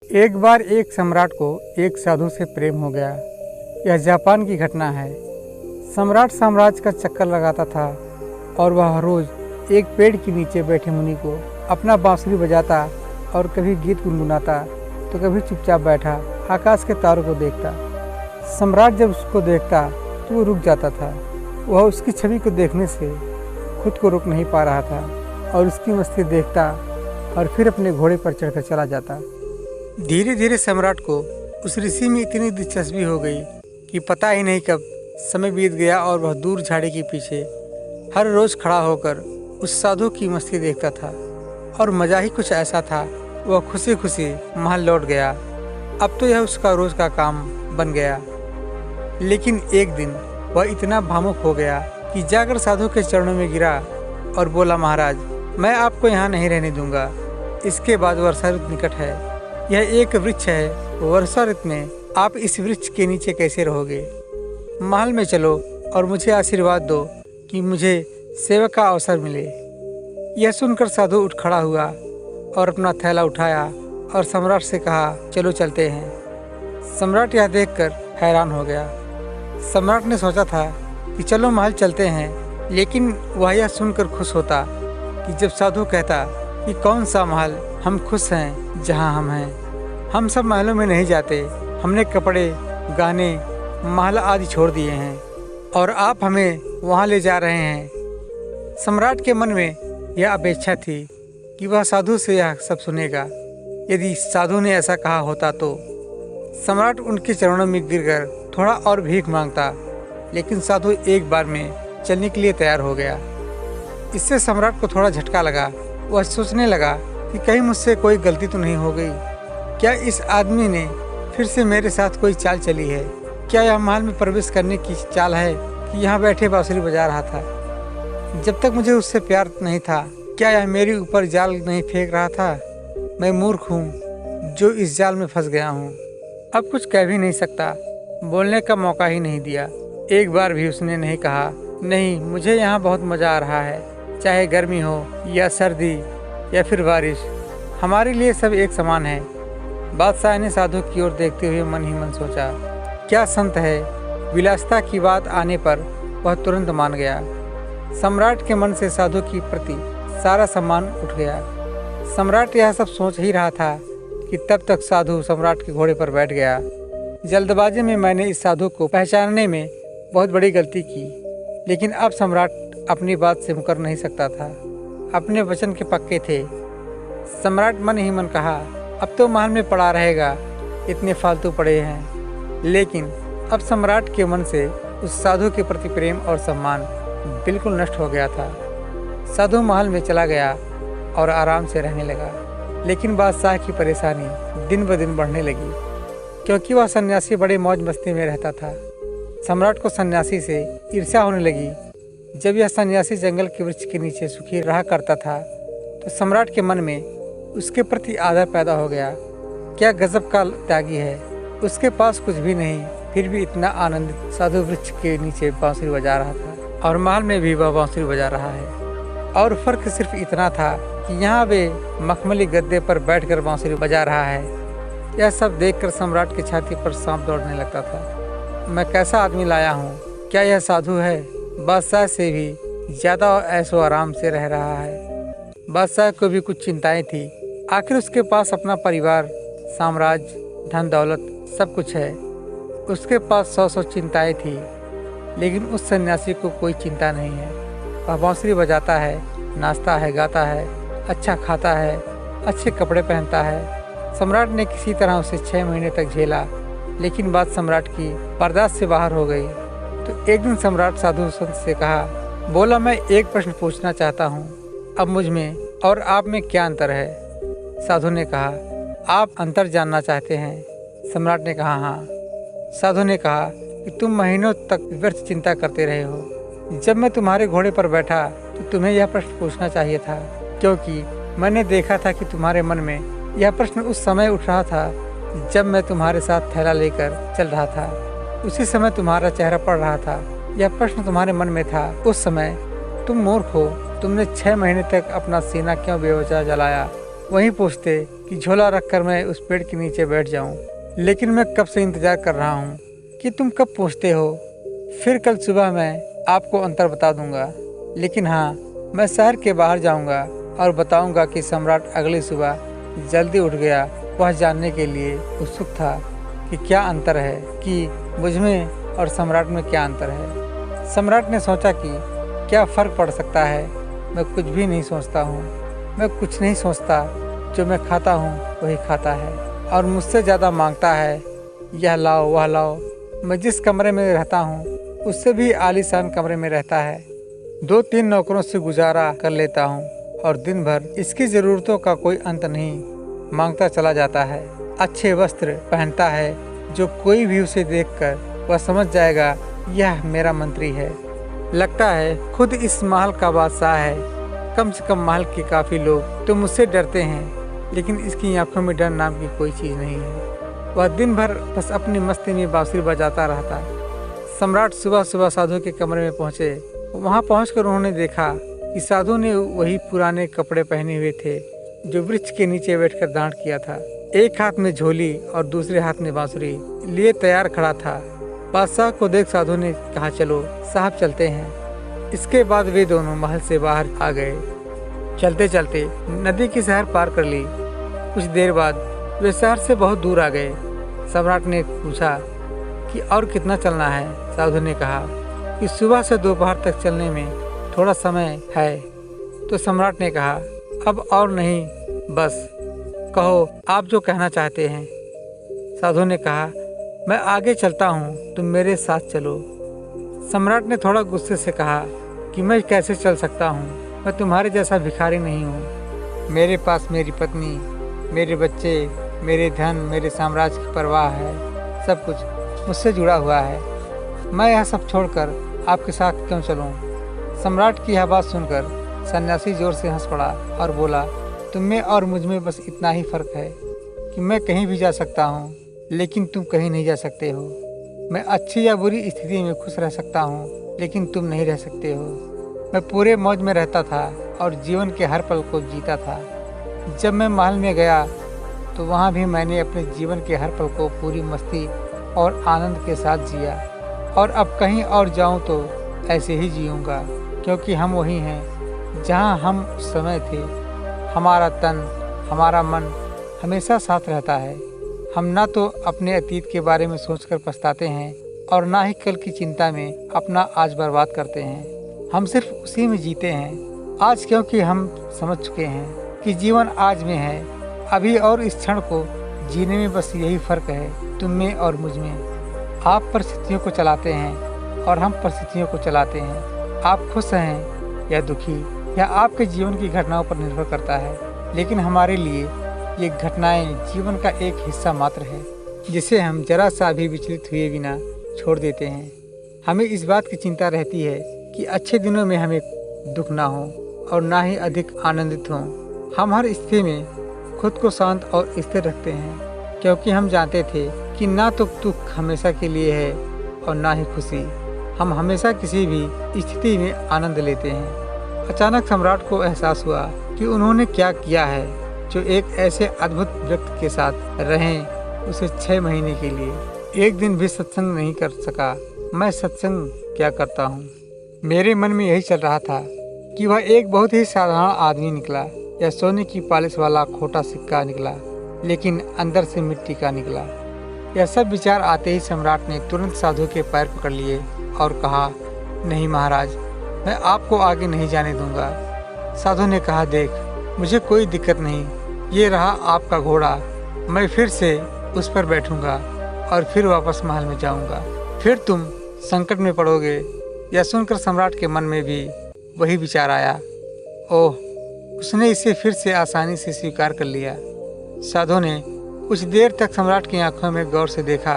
एक बार एक सम्राट को एक साधु से प्रेम हो गया। यह जापान की घटना है। सम्राट साम्राज्य का चक्कर लगाता था और वह हर रोज एक पेड़ के नीचे बैठे मुनि को अपना बांसुरी बजाता और कभी गीत गुनगुनाता तो कभी चुपचाप बैठा आकाश के तारों को देखता। सम्राट जब उसको देखता तो वो रुक जाता था। वह उसकी छवि को देखने से खुद को रोक नहीं पा रहा था और उसकी मस्ती देखता और फिर अपने घोड़े पर चढ़कर चला जाता। धीरे धीरे सम्राट को उस ऋषि में इतनी दिलचस्पी हो गई कि पता ही नहीं कब समय बीत गया और वह दूर झाड़ी के पीछे हर रोज खड़ा होकर उस साधु की मस्ती देखता था। और मज़ा ही कुछ ऐसा था, वह खुशी खुशी महल लौट गया। अब तो यह उसका रोज का काम बन गया। लेकिन एक दिन वह इतना भावुक हो गया कि जाकर साधु के चरणों में गिरा और बोला, महाराज, मैं आपको यहाँ नहीं रहने दूंगा। इसके बाद वर्षा ऋतु निकट है। यह एक वृक्ष है। वर्षा ऋतु में आप इस वृक्ष के नीचे कैसे रहोगे? महल में चलो और मुझे आशीर्वाद दो कि मुझे सेवा का अवसर मिले। यह सुनकर साधु उठ खड़ा हुआ और अपना थैला उठाया और सम्राट से कहा, चलो चलते हैं। सम्राट यह देखकर हैरान हो गया। सम्राट ने सोचा था कि चलो महल चलते हैं, लेकिन वह यह सुनकर खुश होता कि जब साधु कहता कि कौन सा महल, हम खुश हैं जहां हम हैं। हम सब महलों में नहीं जाते। हमने कपड़े, गहने, महल आदि छोड़ दिए हैं और आप हमें वहां ले जा रहे हैं। सम्राट के मन में यह अपेक्षा थी कि वह साधु से यह सब सुनेगा। यदि साधु ने ऐसा कहा होता तो सम्राट उनके चरणों में गिरकर थोड़ा और भीख मांगता, लेकिन साधु एक बार में चलने के लिए तैयार हो गया। इससे सम्राट को थोड़ा झटका लगा। वह सोचने लगा कि कहीं मुझसे कोई गलती तो नहीं हो गई। क्या इस आदमी ने फिर से मेरे साथ कोई चाल चली है? क्या यह महल में प्रवेश करने की चाल है कि यहाँ बैठे बांसुरी बजा रहा था? जब तक मुझे उससे प्यार नहीं था, क्या यह मेरे ऊपर जाल नहीं फेंक रहा था? मैं मूर्ख हूँ जो इस जाल में फंस गया हूँ। अब कुछ कह भी नहीं सकता। बोलने का मौका ही नहीं दिया। एक बार भी उसने नहीं कहा, नहीं, मुझे यहाँ बहुत मज़ा आ रहा है। चाहे गर्मी हो या सर्दी या फिर बारिश, हमारे लिए सब एक समान है। बादशाह ने साधु की ओर देखते हुए मन ही मन सोचा, क्या संत है। विलासिता की बात आने पर वह तुरंत मान गया। सम्राट के मन से साधु की प्रति सारा सम्मान उठ गया। सम्राट यह सब सोच ही रहा था कि तब तक साधु सम्राट के घोड़े पर बैठ गया। जल्दबाजी में मैंने इस साधु को पहचानने में बहुत बड़ी गलती की, लेकिन अब सम्राट अपनी बात से मुकर नहीं सकता था। अपने वचन के पक्के थे। सम्राट मन ही मन कहा, अब तो महल में पड़ा रहेगा, इतने फालतू पड़े हैं। लेकिन अब सम्राट के मन से उस साधु के प्रति प्रेम और सम्मान बिल्कुल नष्ट हो गया था। साधु महल में चला गया और आराम से रहने लगा। लेकिन बादशाह की परेशानी दिन ब दिन बढ़ने लगी, क्योंकि वह सन्यासी बड़े मौज मस्ती में रहता था। सम्राट को सन्यासी से ईर्ष्या होने लगी। जब यह सन्यासी जंगल के वृक्ष के नीचे सुखी रहा करता था तो सम्राट के मन में उसके प्रति आदर पैदा हो गया। क्या गजब का त्यागी है। उसके पास कुछ भी नहीं, फिर भी इतना आनंदित साधु वृक्ष के नीचे बांसुरी बजा रहा था और महल में भी वह बांसुरी बजा रहा है। और फर्क सिर्फ इतना था कि यहाँ वे मखमली गद्दे पर बैठकर बांसुरी बजा रहा है। यह सब देखकर सम्राट की छाती पर सांप दौड़ने लगता था। मैं कैसा आदमी लाया हूँ? क्या यह साधु है? बादशाह से भी ज़्यादा ऐशो आराम से रह रहा है। बादशाह को भी कुछ चिंताएं थी। आखिर उसके पास अपना परिवार, साम्राज्य, धन दौलत सब कुछ है। उसके पास 100 चिंताएं थी, लेकिन उस सन्यासी को कोई चिंता नहीं है। वह बांसुरी बजाता है, नाचता है, गाता है, अच्छा खाता है, अच्छे कपड़े पहनता है। सम्राट ने किसी तरह उसे 6 महीने तक झेला, लेकिन बात सम्राट की बर्दाश्त से बाहर हो गई। तो एक दिन सम्राट साधु संत से कहा, बोला, मैं एक प्रश्न पूछना चाहता हूँ। अब मुझ में और आप में क्या अंतर है? साधु ने कहा, आप अंतर जानना चाहते हैं? सम्राट ने कहा, हाँ। साधु ने कहा कि तुम महीनों तक व्यर्थ चिंता करते रहे हो। जब मैं तुम्हारे घोड़े पर बैठा तो तुम्हें यह प्रश्न पूछना चाहिए था, क्योंकि मैंने देखा था कि तुम्हारे मन में यह प्रश्न उस समय उठ रहा था जब मैं तुम्हारे साथ थैला लेकर चल रहा था। उसी समय तुम्हारा चेहरा पड़ रहा था। यह प्रश्न तुम्हारे मन में था उस समय। तुम मूर्ख हो। तुमने 6 महीने तक अपना सीना क्यों बेवजह जलाया? वहीं पूछते कि झोला रखकर मैं उस पेड़ के नीचे बैठ जाऊं। लेकिन मैं कब से इंतजार कर रहा हूं कि तुम कब पूछते हो। फिर कल सुबह मैं आपको अंतर बता दूंगा। लेकिन हाँ, मैं शहर के बाहर जाऊंगा और बताऊंगा कि सम्राट अगली सुबह जल्दी उठ गया। वह जानने के लिए उत्सुक था कि क्या अंतर है, कि मुझ में और सम्राट में क्या अंतर है। सम्राट ने सोचा कि क्या फ़र्क पड़ सकता है। मैं कुछ भी नहीं सोचता हूँ। मैं कुछ नहीं सोचता। जो मैं खाता हूँ वही खाता है और मुझसे ज़्यादा मांगता है। यह लाओ वह लाओ। मैं जिस कमरे में रहता हूँ उससे भी आलीशान कमरे में रहता है। 2-3 नौकरों से गुजारा कर लेता हूँ और दिन भर इसकी ज़रूरतों का कोई अंत नहीं। मांगता चला जाता है। अच्छे वस्त्र पहनता है। जो कोई भी उसे देखकर वह समझ जाएगा यह मेरा मंत्री है। लगता है खुद इस महल का बादशाह है। कम से कम महल के काफ़ी लोग तो मुझसे डरते हैं, लेकिन इसकी आंखों में डर नाम की कोई चीज़ नहीं है। वह दिन भर बस अपनी मस्ती में बांसुरी बजाता रहता। सम्राट सुबह सुबह साधु के कमरे में पहुँचे। वहाँ पहुँचकर उन्होंने देखा कि साधु ने वही पुराने कपड़े पहने हुए थे जो वृक्ष के नीचे बैठकर दांड किया था। एक हाथ में झोली और दूसरे हाथ में बांसुरी लिए तैयार खड़ा था। बादशाह को देख साधु ने कहा, चलो साहब चलते हैं। इसके बाद वे दोनों महल से बाहर आ गए। चलते चलते नदी की शहर पार कर ली। कुछ देर बाद वे शहर से बहुत दूर आ गए। सम्राट ने पूछा कि और कितना चलना है। साधु ने कहा कि सुबह से दोपहर तक चलने में थोड़ा समय है। तो सम्राट ने कहा, अब और नहीं, बस कहो आप जो कहना चाहते हैं। साधु ने कहा, मैं आगे चलता हूँ, तुम मेरे साथ चलो। सम्राट ने थोड़ा गुस्से से कहा कि मैं कैसे चल सकता हूँ, मैं तुम्हारे जैसा भिखारी नहीं हूँ। मेरे पास मेरी पत्नी, मेरे बच्चे, मेरे धन, मेरे साम्राज्य की परवाह है। सब कुछ मुझसे जुड़ा हुआ है। मैं यह सब छोड़कर आपके साथ क्यों चलूँ। सम्राट की यह बात सुनकर सन्यासी जोर से हंस पड़ा और बोला, तुम में और मुझ में बस इतना ही फर्क है कि मैं कहीं भी जा सकता हूँ, लेकिन तुम कहीं नहीं जा सकते हो। मैं अच्छी या बुरी स्थिति में खुश रह सकता हूँ, लेकिन तुम नहीं रह सकते हो। मैं पूरे मौज में रहता था और जीवन के हर पल को जीता था। जब मैं महल में गया तो वहाँ भी मैंने अपने जीवन के हर पल को पूरी मस्ती और आनंद के साथ जिया। और अब कहीं और जाऊँ तो ऐसे ही जीऊँगा, क्योंकि हम वही हैं जहाँ हम उस समय थे। हमारा तन, हमारा मन हमेशा साथ रहता है। हम ना तो अपने अतीत के बारे में सोचकर पछताते हैं और ना ही कल की चिंता में अपना आज बर्बाद करते हैं। हम सिर्फ उसी में जीते हैं आज, क्योंकि हम समझ चुके हैं कि जीवन आज में है, अभी, और इस क्षण को जीने में बस यही फर्क है तुम में और मुझ में। आप परिस्थितियों को चलाते हैं और हम परिस्थितियों को चलाते हैं। आप खुश हैं या दुखी, या आपके जीवन की घटनाओं पर निर्भर करता है। लेकिन हमारे लिए ये घटनाएं जीवन का एक हिस्सा मात्र है, जिसे हम जरा सा भी विचलित हुए बिना छोड़ देते हैं। हमें इस बात की चिंता रहती है कि अच्छे दिनों में हमें दुख ना हो और ना ही अधिक आनंदित हों। हम हर स्थिति में खुद को शांत और स्थिर रखते हैं, क्योंकि हम जानते थे कि ना तो दुख हमेशा के लिए है और ना ही खुशी। हम हमेशा किसी भी स्थिति में आनंद लेते हैं। अचानक सम्राट को एहसास हुआ कि उन्होंने क्या किया है जो एक ऐसे अद्भुत व्यक्ति के साथ रहें उसे 6 महीने के लिए एक दिन भी सत्संग नहीं कर सका। मैं सत्संग क्या करता हूँ। मेरे मन में यही चल रहा था कि वह एक बहुत ही साधारण आदमी निकला या सोने की पॉलिश वाला खोटा सिक्का निकला, लेकिन अंदर से मिट्टी का निकला। यह सब विचार आते ही सम्राट ने तुरंत साधु के पैर पकड़ लिए और कहा, नहीं महाराज, मैं आपको आगे नहीं जाने दूंगा। साधु ने कहा, देख, मुझे कोई दिक्कत नहीं, ये रहा आपका घोड़ा, मैं फिर से उस पर बैठूंगा और फिर वापस महल में जाऊंगा। फिर तुम संकट में पड़ोगे। यह सुनकर सम्राट के मन में भी वही विचार आया। ओह, उसने इसे फिर से आसानी से स्वीकार कर लिया। साधु ने कुछ देर तक सम्राट की आंखों में गौर से देखा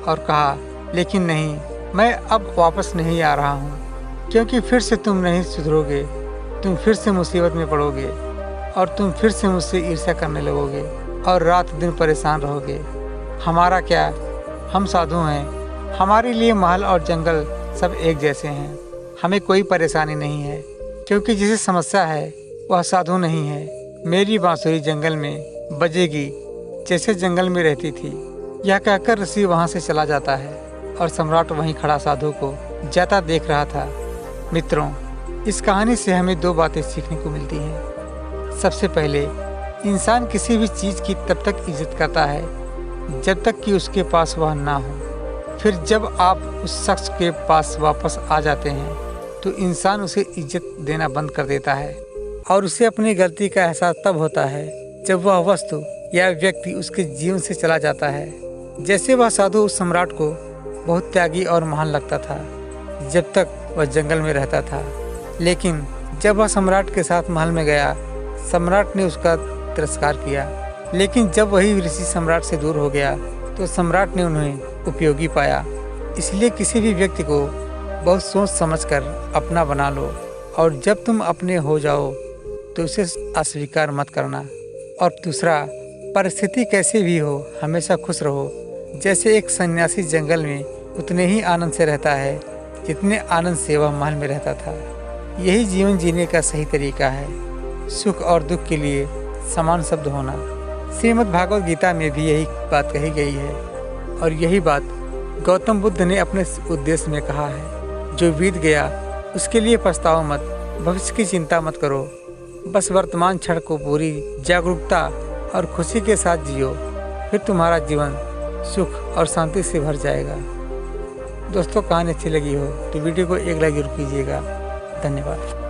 और कहा, लेकिन नहीं, मैं अब वापस नहीं आ रहा हूँ, क्योंकि फिर से तुम नहीं सुधरोगे। तुम फिर से मुसीबत में पड़ोगे और तुम फिर से मुझसे ईर्ष्या करने लगोगे और रात दिन परेशान रहोगे। हमारा क्या, हम साधु हैं, हमारे लिए महल और जंगल सब एक जैसे हैं। हमें कोई परेशानी नहीं है, क्योंकि जिसे समस्या है वह साधु नहीं है, मेरी बांसुरी जंगल में बजेगी जैसे जंगल में रहती थी। यह कहकर ऋषि वहाँ से चला जाता है और सम्राट वहीं खड़ा साधु को जाता देख रहा था। मित्रों, इस कहानी से हमें दो बातें सीखने को मिलती हैं। सबसे पहले, इंसान किसी भी चीज़ की तब तक इज्जत करता है जब तक कि उसके पास वह ना हो। फिर जब आप उस शख्स के पास वापस आ जाते हैं तो इंसान उसे इज्जत देना बंद कर देता है और उसे अपनी गलती का एहसास तब होता है जब वह वस्तु या व्यक्ति उसके जीवन से चला जाता है। जैसे वह साधु उस सम्राट को बहुत त्यागी और महान लगता था जब तक वह जंगल में रहता था, लेकिन जब वह सम्राट के साथ महल में गया, सम्राट ने उसका तिरस्कार किया। लेकिन जब वही ऋषि सम्राट से दूर हो गया तो सम्राट ने उन्हें उपयोगी पाया। इसलिए किसी भी व्यक्ति को बहुत सोच समझकर अपना बना लो, और जब तुम अपने हो जाओ तो उसे अस्वीकार मत करना। और दूसरा, परिस्थिति कैसी भी हो, हमेशा खुश रहो। जैसे एक सन्यासी जंगल में उतने ही आनंद से रहता है जितने आनंद से वह महल में रहता था। यही जीवन जीने का सही तरीका है। सुख और दुख के लिए समान शब्द होना। श्रीमद् भागवत गीता में भी यही बात कही गई है, और यही बात गौतम बुद्ध ने अपने उद्देश्य में कहा है। जो बीत गया उसके लिए पछताओ मत, भविष्य की चिंता मत करो। बस वर्तमान क्षण को पूरी जागरूकता और खुशी के साथ जियो, फिर तुम्हारा जीवन सुख और शांति से भर जाएगा। दोस्तों, कहानी अच्छी लगी हो तो वीडियो को एक लाइक जरूर कीजिएगा। धन्यवाद।